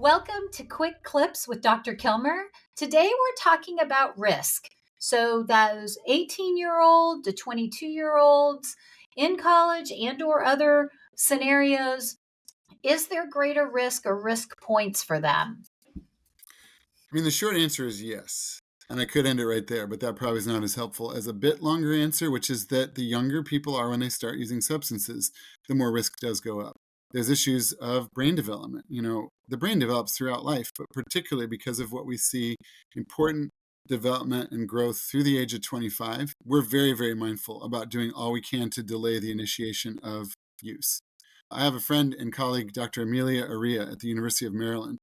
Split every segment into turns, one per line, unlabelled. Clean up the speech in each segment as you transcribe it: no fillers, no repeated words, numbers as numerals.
Welcome to Quick Clips with Dr. Kilmer. Today we're talking about risk. So those 18-year-old to 22-year-olds in college and or other scenarios, is there greater risk or risk points for them?
The short answer is yes. And I could end it right there, but that probably is not as helpful as a bit longer answer, which is that the younger people are when they start using substances, the more risk does go up. There's issues of brain development. The brain develops throughout life, but particularly because of what we see important development and growth through the age of 25, we're very, very mindful about doing all we can to delay the initiation of use. I have a friend and colleague, Dr. Amelia Area at the University of Maryland,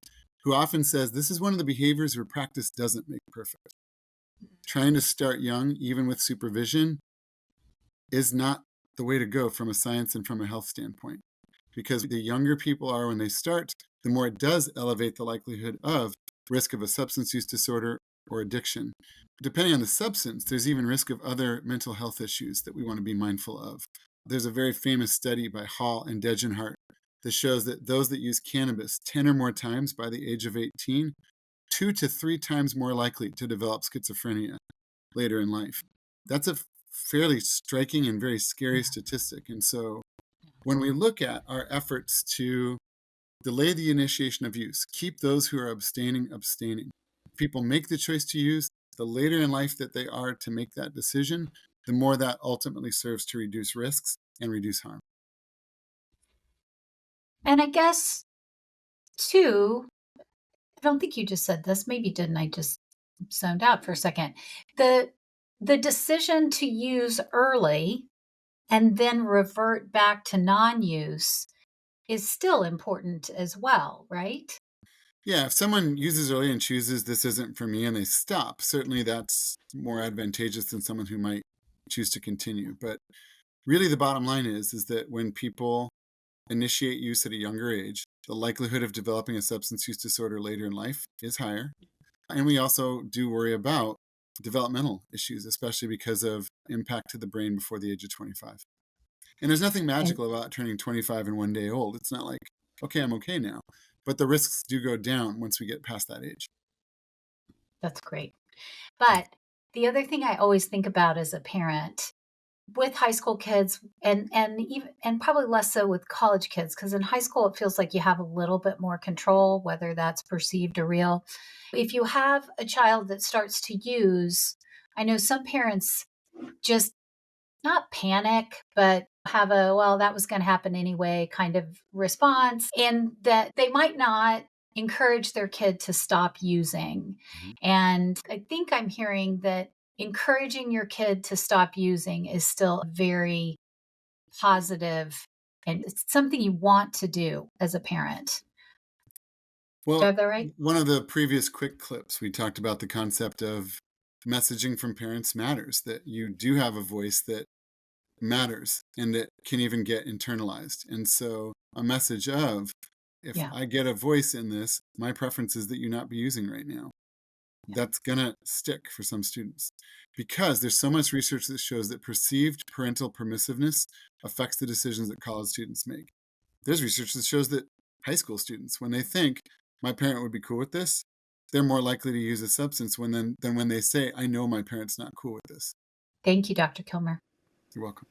who often says this is one of the behaviors where practice doesn't make perfect. Trying to start young, even with supervision, is not the way to go from a science and from a health standpoint. Because the younger people are when they start, the more it does elevate the likelihood of risk of a substance use disorder or addiction. Depending on the substance, there's even risk of other mental health issues that we want to be mindful of. There's a very famous study by Hall and Degenhart that shows that those that use cannabis 10 or more times by the age of 18, 2 to 3 times more likely to develop schizophrenia later in life. That's a fairly striking and very scary statistic. And so when we look at our efforts to delay the initiation of use, keep those who are abstaining. People make the choice to use, the later in life that they are to make that decision, the more that ultimately serves to reduce risks and reduce harm.
And I guess, too, I don't think you just said this. Maybe didn't. I just zoned out for a second. The decision to use early and then revert back to non-use is still important as well, right?
Yeah, if someone uses early and chooses this isn't for me and they stop, certainly that's more advantageous than someone who might choose to continue. But really the bottom line is that when people initiate use at a younger age, the likelihood of developing a substance use disorder later in life is higher. And we also do worry about developmental issues, especially because of impact to the brain before the age of 25. And there's nothing
And
magical about turning 25 and one day old. It's not like, okay, I'm okay now. But the risks do go down once we get past that age.
that's great. But the other thing I always think about as a parent with high school kids and even and probably less so with college kids, because in high school it feels like you have a little bit more control, whether that's perceived or real. If you have a child that starts to use, I know some parents just not panic, but have a, well, that was going to happen anyway kind of response, and that they might not encourage their kid to stop using.
Mhm.
And I think I'm hearing that encouraging your kid to stop using is still very positive and it's something you want to do as a parent. Do I
Well,
have that right?
one of the previous quick clips, we talked about the concept of messaging from parents matters, that you do have a voice that matters and that can even get internalized. And so a message of, if
Yeah.
I get a voice in this, my preference is that you not be using right now.
Yeah.
That's going to stick for some students because there's so much research that shows that perceived parental permissiveness affects the decisions that college students make. There's research that shows that high school students, when they think my parent would be cool with this, they're more likely to use a substance than when they say, I know my parent's not cool with this.
Thank you, Dr. Kilmer.
You're welcome.